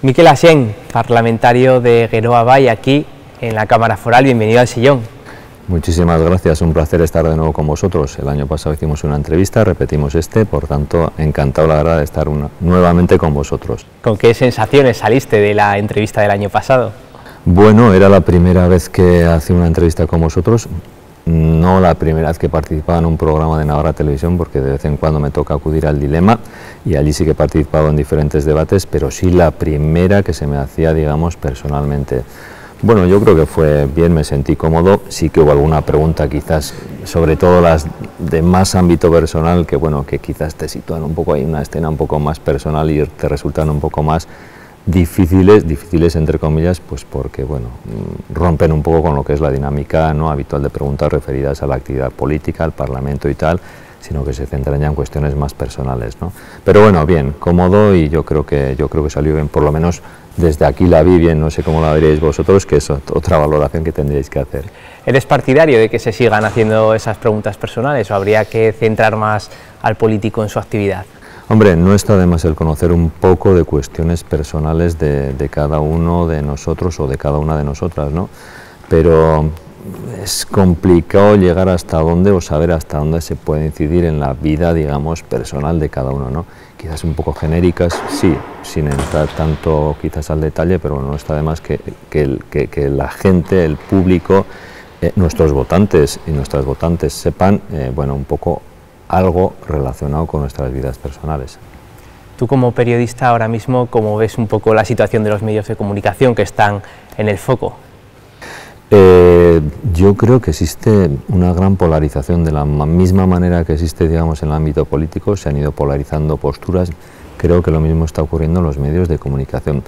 Miquel Asén, parlamentario de Geroa Bai, aquí en la Cámara Foral. Bienvenido al sillón. Muchísimas gracias, un placer estar de nuevo con vosotros. El año pasado hicimos una entrevista, repetimos por tanto, encantado la verdad de estar nuevamente con vosotros. ¿Con qué sensaciones saliste de la entrevista del año pasado? Bueno, era la primera vez que hacía una entrevista con vosotros, no la primera vez que participaba en un programa de Navarra Televisión, porque de vez en cuando me toca acudir al Dilema y allí sí que he participado en diferentes debates, pero sí la primera que se me hacía, digamos, personalmente. Bueno, yo creo que fue bien, me sentí cómodo, sí que hubo alguna pregunta quizás, sobre todo las de más ámbito personal, que bueno, que quizás te sitúan un poco ahí, una escena un poco más personal y te resultan un poco más difíciles entre comillas, pues porque bueno, rompen un poco con lo que es la dinámica no habitual de preguntas referidas a la actividad política, al Parlamento y tal, sino que se centran ya en cuestiones más personales, ¿no? Pero bueno, bien, cómodo, y yo creo que salió bien, por lo menos desde aquí la vi bien, no sé cómo la veréis vosotros, que es otra valoración que tendríais que hacer. ¿Eres partidario de que se sigan haciendo esas preguntas personales o habría que centrar más al político en su actividad? Hombre, no está de más el conocer un poco de cuestiones personales de cada uno de nosotros o de cada una de nosotras, ¿no? Pero es complicado llegar hasta dónde o saber hasta dónde se puede incidir en la vida, digamos, personal de cada uno, ¿no? Quizás un poco genéricas, sí, sin entrar tanto quizás al detalle, pero no está de más que la gente, el público, nuestros votantes y nuestras votantes sepan, bueno, un poco algo relacionado con nuestras vidas personales. Tú como periodista ahora mismo, ¿cómo ves un poco la situación de los medios de comunicación que están en el foco? Yo creo que existe una gran polarización, de la misma manera que existe, digamos, en el ámbito político, se han ido polarizando posturas. Creo que lo mismo está ocurriendo en los medios de comunicación.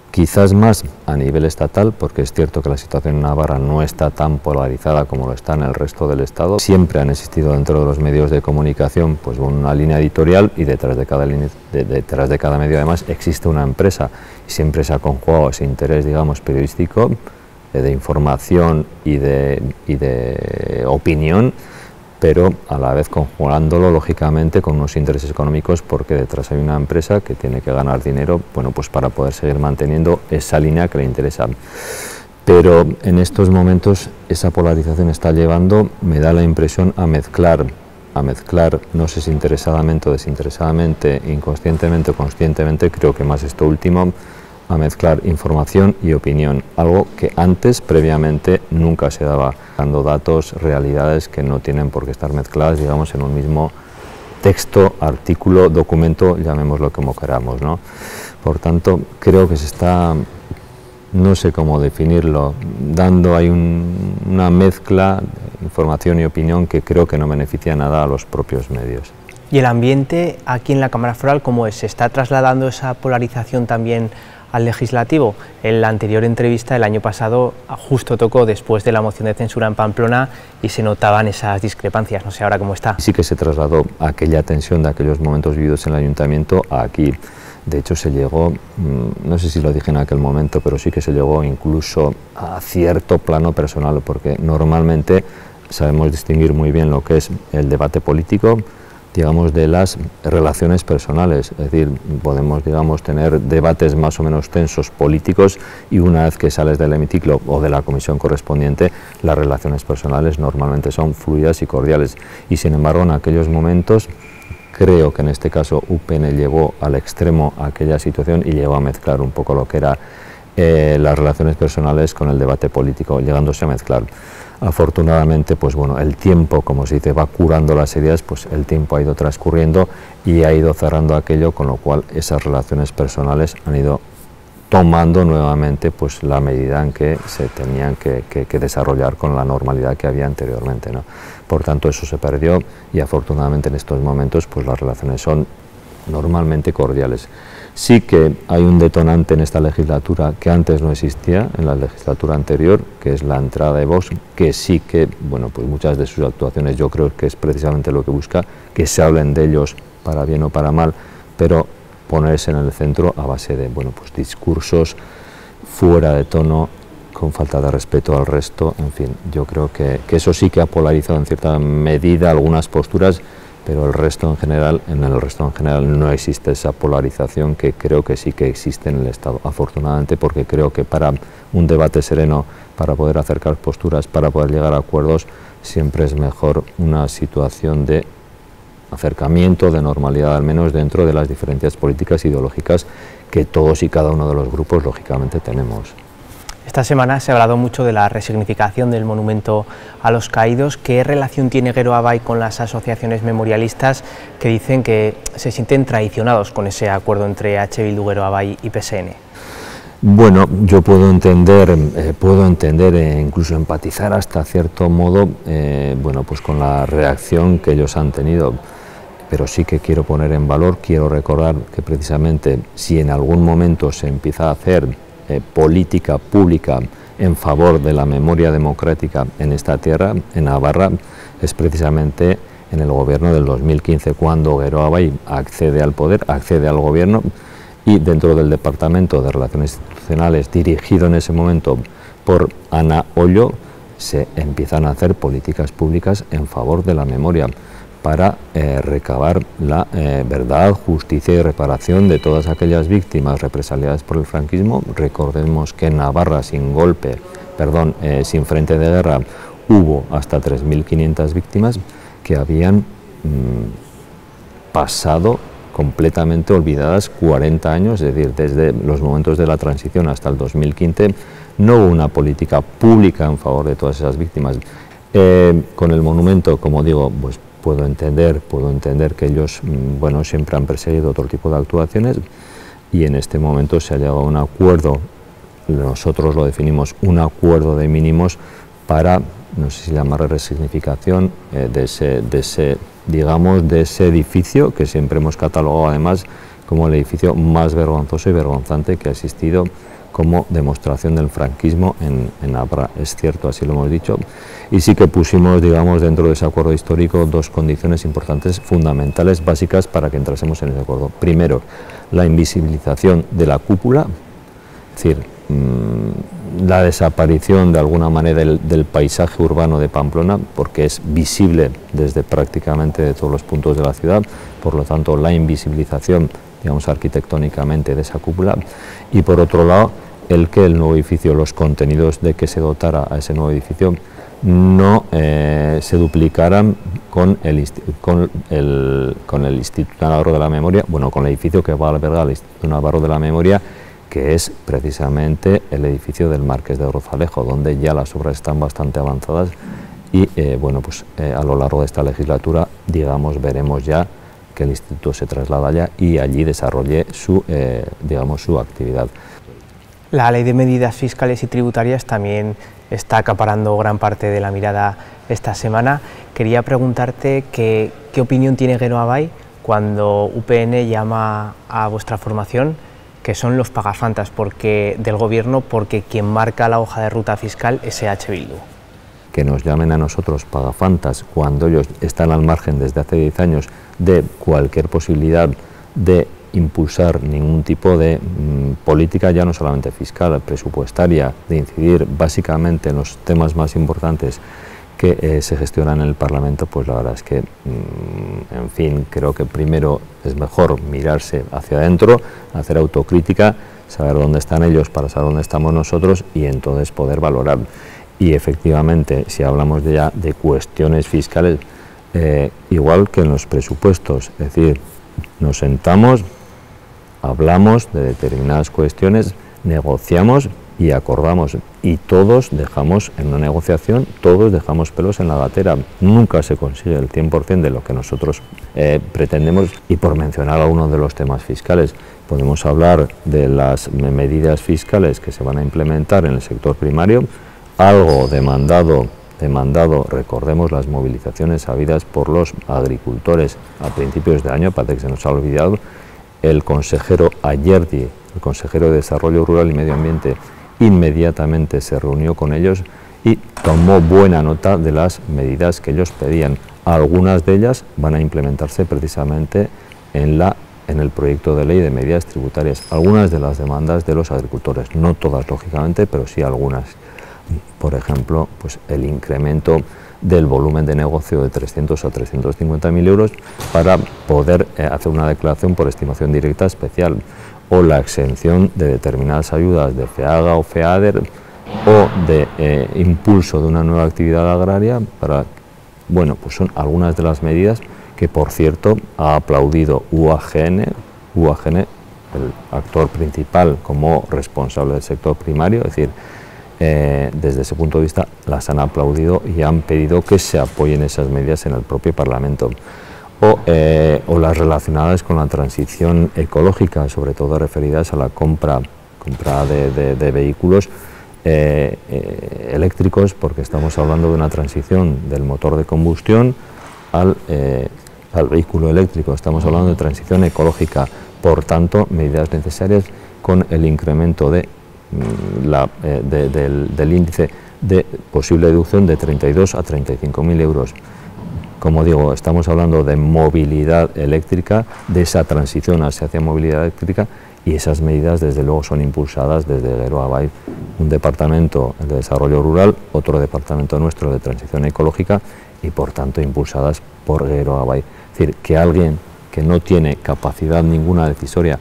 Quizás más a nivel estatal, porque es cierto que la situación en Navarra no está tan polarizada como lo está en el resto del Estado. Siempre han existido dentro de los medios de comunicación pues una línea editorial, y detrás de cada medio además existe una empresa, y siempre se ha conjugado ese interés, digamos, periodístico, de información y de opinión, pero a la vez conjugándolo lógicamente con unos intereses económicos, porque detrás hay una empresa que tiene que ganar dinero, bueno, pues para poder seguir manteniendo esa línea que le interesa. Pero en estos momentos esa polarización está llevando, me da la impresión, a mezclar, no sé si interesadamente o desinteresadamente, inconscientemente o conscientemente, creo que más esto último, a mezclar información y opinión, algo que antes, previamente, nunca se daba, dando datos, realidades que no tienen por qué estar mezcladas, digamos, en un mismo texto, artículo, documento, llamémoslo como queramos, ¿no? Por tanto, creo que se está, no sé cómo definirlo, dando ahí una mezcla de información y opinión que creo que no beneficia nada a los propios medios. ¿Y el ambiente aquí en la Cámara Foral cómo es? ¿Se está trasladando esa polarización también al legislativo? En la anterior entrevista el año pasado justo tocó después de la moción de censura en Pamplona y se notaban esas discrepancias, no sé ahora cómo está. Sí que se trasladó aquella tensión de aquellos momentos vividos en el ayuntamiento a aquí. De hecho se llegó, no sé si lo dije en aquel momento, pero sí que se llegó incluso a cierto plano personal, porque normalmente sabemos distinguir muy bien lo que es el debate político, digamos, de las relaciones personales, es decir, podemos, digamos, tener debates más o menos tensos políticos, y una vez que sales del hemiciclo o de la comisión correspondiente, las relaciones personales normalmente son fluidas y cordiales, y sin embargo en aquellos momentos creo que en este caso UPN llevó al extremo aquella situación y llegó a mezclar un poco lo que era las relaciones personales con el debate político, llegándose a mezclar. Afortunadamente, pues bueno, el tiempo, como se dice, va curando las heridas, pues el tiempo ha ido transcurriendo y ha ido cerrando aquello, con lo cual esas relaciones personales han ido tomando nuevamente pues la medida en que se tenían que desarrollar con la normalidad que había anteriormente, ¿no? Por tanto, eso se perdió, y afortunadamente en estos momentos pues las relaciones son normalmente cordiales. Sí que hay un detonante en esta legislatura que antes no existía en la legislatura anterior, que es la entrada de Vox, que sí que, bueno, pues muchas de sus actuaciones yo creo que es precisamente lo que busca, que se hablen de ellos para bien o para mal, pero ponerse en el centro a base de, bueno, pues discursos fuera de tono, con falta de respeto al resto, en fin, yo creo que eso sí que ha polarizado en cierta medida algunas posturas, pero el resto en general, en el resto en general no existe esa polarización que creo que sí que existe en el Estado, afortunadamente, porque creo que para un debate sereno, para poder acercar posturas, para poder llegar a acuerdos, siempre es mejor una situación de acercamiento, de normalidad, al menos dentro de las diferencias políticas e ideológicas que todos y cada uno de los grupos lógicamente tenemos. Esta semana se ha hablado mucho de la resignificación del monumento a los caídos. ¿Qué relación tiene Gero Abay con las asociaciones memorialistas que dicen que se sienten traicionados con ese acuerdo entre H. Bildu, Gero Abay y PSN? Bueno, yo puedo entender e incluso empatizar hasta cierto modo bueno, pues con la reacción que ellos han tenido, pero sí que quiero poner en valor, quiero recordar que precisamente si en algún momento se empieza a hacer política pública en favor de la memoria democrática en esta tierra, en Navarra, es precisamente en el gobierno del 2015, cuando Gero Abay accede al poder, accede al gobierno, y dentro del Departamento de Relaciones Institucionales, dirigido en ese momento por Ana Ollo, se empiezan a hacer políticas públicas en favor de la memoria, para recabar la verdad, justicia y reparación de todas aquellas víctimas represaliadas por el franquismo. Recordemos que en Navarra, sin frente de guerra, hubo hasta 3.500 víctimas que habían pasado completamente olvidadas 40 años, es decir, desde los momentos de la transición hasta el 2015, no hubo una política pública en favor de todas esas víctimas. Con el monumento, como digo, pues puedo entender que ellos bueno, siempre han perseguido otro tipo de actuaciones, y en este momento se ha llegado a un acuerdo, nosotros lo definimos, un acuerdo de mínimos para, no sé si llamarle resignificación de ese edificio que siempre hemos catalogado además como el edificio más vergonzoso y vergonzante que ha existido como demostración del franquismo en Navarra. Es cierto, así lo hemos dicho, y sí que pusimos, digamos, dentro de ese acuerdo histórico dos condiciones importantes, fundamentales, básicas para que entrásemos en ese acuerdo. Primero, la invisibilización de la cúpula, es decir, la desaparición de alguna manera del paisaje urbano de Pamplona, porque es visible desde prácticamente de todos los puntos de la ciudad, por lo tanto la invisibilización, digamos, arquitectónicamente de esa cúpula, y por otro lado el que el nuevo edificio, los contenidos de que se dotara a ese nuevo edificio no se duplicaran con el Instituto Navarro de la Memoria, bueno, con el edificio que va a albergar el Instituto Navarro de la Memoria, que es precisamente el edificio del Marqués de Rozalejo, donde ya las obras están bastante avanzadas y bueno, pues a lo largo de esta legislatura, digamos, veremos ya que el instituto se traslada allá y allí desarrolle su, digamos, su actividad. La ley de medidas fiscales y tributarias también está acaparando gran parte de la mirada esta semana. Quería preguntarte qué opinión tiene Gero Abay cuando UPN llama a vuestra formación, que son los pagafantas del gobierno, porque quien marca la hoja de ruta fiscal es H. Bildu. Que nos llamen a nosotros pagafantas cuando ellos están al margen desde hace 10 años de cualquier posibilidad de impulsar ningún tipo de política, ya no solamente fiscal, presupuestaria, de incidir básicamente en los temas más importantes que se gestionan en el Parlamento, pues la verdad es que, en fin, creo que primero es mejor mirarse hacia adentro, hacer autocrítica, saber dónde están ellos para saber dónde estamos nosotros y entonces poder valorar. Y efectivamente, si hablamos ya de cuestiones fiscales, igual que en los presupuestos, es decir, nos sentamos, hablamos de determinadas cuestiones, negociamos y acordamos, y todos dejamos en una negociación, todos dejamos pelos en la gatera. Nunca se consigue el 100% de lo que nosotros pretendemos. Y por mencionar algunos de los temas fiscales, podemos hablar de las medidas fiscales que se van a implementar en el sector primario, algo demandado, recordemos las movilizaciones habidas por los agricultores a principios de año, parece que se nos ha olvidado. El consejero Ayerdi, el consejero de Desarrollo Rural y Medio Ambiente, inmediatamente se reunió con ellos y tomó buena nota de las medidas que ellos pedían. Algunas de ellas van a implementarse precisamente en el proyecto de ley de medidas tributarias. Algunas de las demandas de los agricultores, no todas lógicamente, pero sí algunas. Por ejemplo, pues el incremento del volumen de negocio de 300 a 350.000 euros para poder hacer una declaración por estimación directa especial, o la exención de determinadas ayudas de FEAGA o FEADER, o de impulso de una nueva actividad agraria. Bueno, pues son algunas de las medidas que, por cierto, ha aplaudido UAGN, el actor principal como responsable del sector primario, es decir, desde ese punto de vista las han aplaudido y han pedido que se apoyen esas medidas en el propio Parlamento. O las relacionadas con la transición ecológica, sobre todo referidas a la compra de vehículos eléctricos, porque estamos hablando de una transición del motor de combustión al vehículo eléctrico, estamos hablando de transición ecológica, por tanto, medidas necesarias con el incremento del índice de posible deducción de 32 a 35.000 euros. Como digo, estamos hablando de movilidad eléctrica, de esa transición hacia movilidad eléctrica, y esas medidas desde luego son impulsadas desde Gero Abay, un departamento de desarrollo rural, otro departamento nuestro de transición ecológica, y por tanto impulsadas por Gero Abay. Es decir, que alguien que no tiene capacidad ninguna decisoria,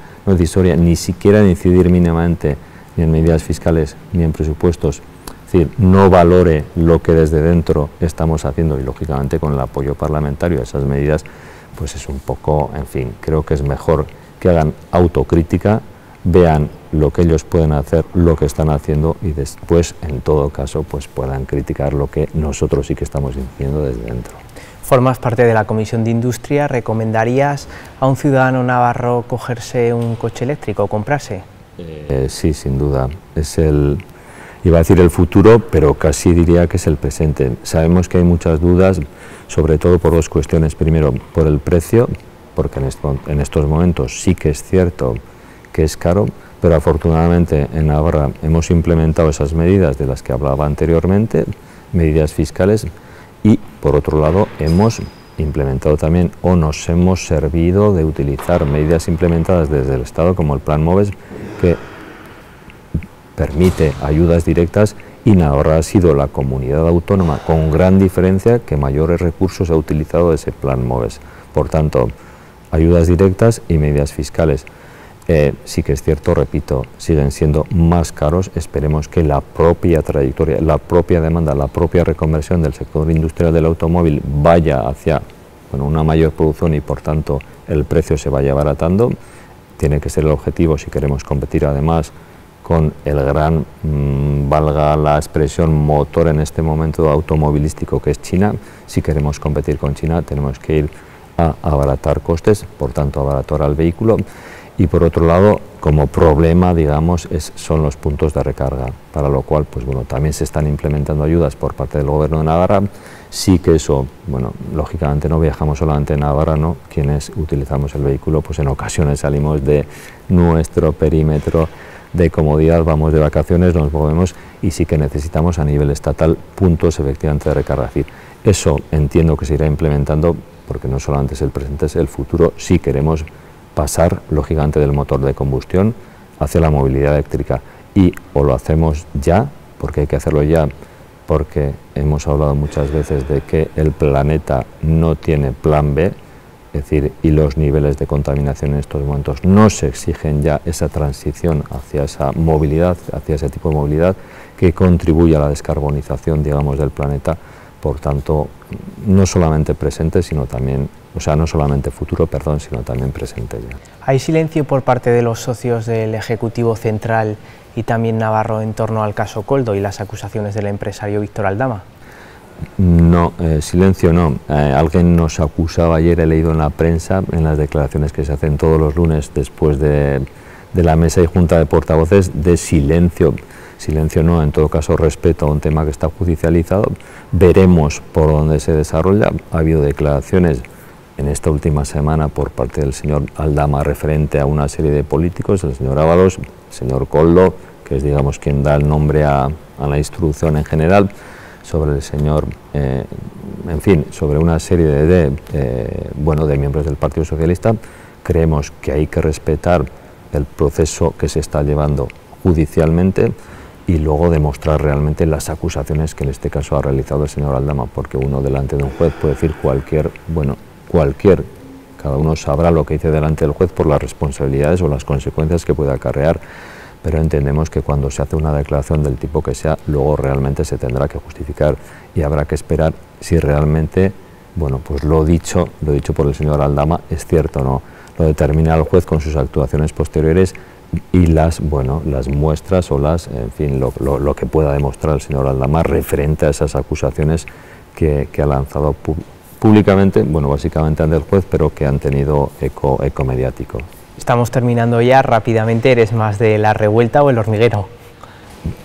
ni siquiera de incidir mínimamente ni en medidas fiscales ni en presupuestos, es decir, no valore lo que desde dentro estamos haciendo, y lógicamente con el apoyo parlamentario a esas medidas, pues es un poco, en fin, creo que es mejor que hagan autocrítica, vean lo que ellos pueden hacer, lo que están haciendo, y después, en todo caso, pues puedan criticar lo que nosotros sí que estamos haciendo desde dentro. Formas parte de la Comisión de Industria. ¿Recomendarías a un ciudadano navarro cogerse un coche eléctrico o comprarse? Sí, sin duda. Es iba a decir el futuro, pero casi diría que es el presente. Sabemos que hay muchas dudas, sobre todo por dos cuestiones. Primero, por el precio, porque en estos momentos sí que es cierto que es caro, pero afortunadamente en Navarra hemos implementado esas medidas de las que hablaba anteriormente, medidas fiscales, y por otro lado hemos implementado también, o nos hemos servido de utilizar medidas implementadas desde el Estado, como el Plan MOVES, que permite ayudas directas, y Navarra ha sido la comunidad autónoma con gran diferencia que mayores recursos ha utilizado de ese Plan MOVES. Por tanto, ayudas directas y medidas fiscales. Sí que es cierto, repito, siguen siendo más caros. Esperemos que la propia trayectoria, la propia demanda, la propia reconversión del sector industrial del automóvil vaya hacia una mayor producción, y por tanto el precio se vaya abaratando. Tiene que ser el objetivo si queremos competir además con el gran, valga la expresión, motor en este momento automovilístico que es China. Si queremos competir con China tenemos que ir a abaratar costes, por tanto abaratar al vehículo. Y por otro lado, como problema, digamos, son los puntos de recarga, para lo cual, pues bueno, también se están implementando ayudas por parte del Gobierno de Navarra. Sí que eso, bueno, lógicamente no viajamos solamente en Navarra, ¿no? Quienes utilizamos el vehículo, pues en ocasiones salimos de nuestro perímetro de comodidad, vamos de vacaciones, nos movemos, y sí que necesitamos a nivel estatal puntos efectivamente de recarga. Es decir, eso entiendo que se irá implementando, porque no solamente es el presente, es el futuro. Si queremos pasar lógicamente del motor de combustión hacia la movilidad eléctrica, y o lo hacemos ya, porque hay que hacerlo ya, porque hemos hablado muchas veces de que el planeta no tiene plan B, es decir, y los niveles de contaminación en estos momentos no se exigen ya esa transición hacia esa movilidad, hacia ese tipo de movilidad que contribuye a la descarbonización, digamos, del planeta. Por tanto, no solamente presente, sino también, o sea, no solamente futuro, perdón, sino también presente ya. ¿Hay silencio por parte de los socios del Ejecutivo Central y también navarro en torno al caso Koldo y las acusaciones del empresario Víctor Aldama? No, silencio no. Alguien nos acusaba ayer, he leído en la prensa, en las declaraciones que se hacen todos los lunes después de la mesa y junta de portavoces, de silencio. Silencio no, en todo caso respeto a un tema que está judicializado. Veremos por dónde se desarrolla. Ha habido declaraciones en esta última semana por parte del señor Aldama referente a una serie de políticos, el señor Ábalos, el señor Koldo, que es, digamos, quien da el nombre a la instrucción en general, sobre el señor, en fin, sobre una serie de miembros del Partido Socialista. Creemos que hay que respetar el proceso que se está llevando judicialmente. y luego demostrar realmente las acusaciones que en este caso ha realizado el señor Aldama, porque uno delante de un juez puede decir cualquier, cada uno sabrá lo que dice delante del juez por las responsabilidades o las consecuencias que puede acarrear, pero entendemos que cuando se hace una declaración del tipo que sea, luego realmente se tendrá que justificar y habrá que esperar si realmente, bueno, pues lo dicho por el señor Aldama es cierto o no. Lo determina el juez con sus actuaciones posteriores y las muestras o en fin, lo que pueda demostrar el señor Aldama referente a esas acusaciones que ha lanzado públicamente, bueno, básicamente ante el juez, pero que han tenido eco mediático. Estamos terminando ya, rápidamente, ¿eres más de La Revuelta o El Hormiguero?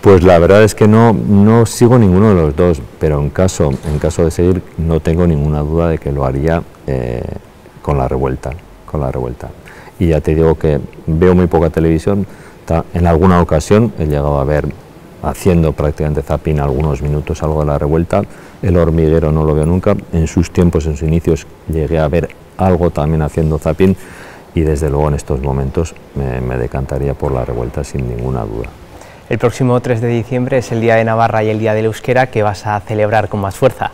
Pues la verdad es que no sigo ninguno de los dos, pero en caso de seguir no tengo ninguna duda de que lo haría con La Revuelta. Y ya te digo que veo muy poca televisión, en alguna ocasión he llegado a ver haciendo prácticamente zapping algunos minutos algo de La Revuelta. El Hormiguero no lo veo nunca, en sus tiempos, en sus inicios llegué a ver algo también haciendo zapping y desde luego en estos momentos me decantaría por La Revuelta sin ninguna duda. El próximo 3 de diciembre es el Día de Navarra y el Día del Euskera, que vas a celebrar con más fuerza.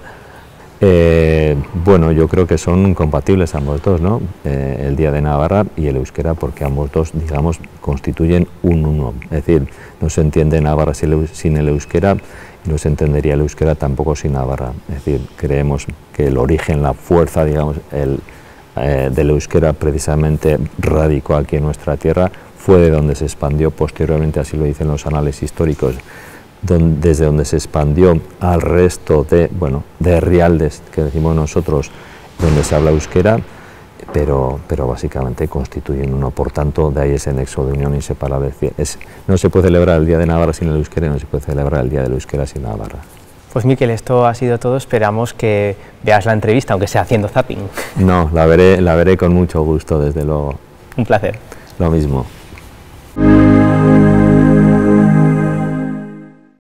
Bueno, yo creo que son compatibles ambos dos, ¿no? El Día de Navarra y el Euskera, porque ambos dos, digamos, constituyen un uno. Es decir, no se entiende Navarra sin el Euskera y no se entendería el Euskera tampoco sin Navarra. Es decir, creemos que el origen, la fuerza, digamos, del Euskera precisamente radicó aquí en nuestra tierra, fue de donde se expandió posteriormente, así lo dicen los anales históricos, desde donde se expandió al resto de rialdes que decimos nosotros, donde se habla euskera, pero básicamente constituyen uno, por tanto de ahí ese nexo de unión inseparable. No se puede celebrar el Día de Navarra sin el euskera y no se puede celebrar el Día del Euskera sin Navarra. Pues Mikel, esto ha sido todo, esperamos que veas la entrevista, aunque sea haciendo zapping. No, la veré con mucho gusto, desde luego. Un placer. Lo mismo.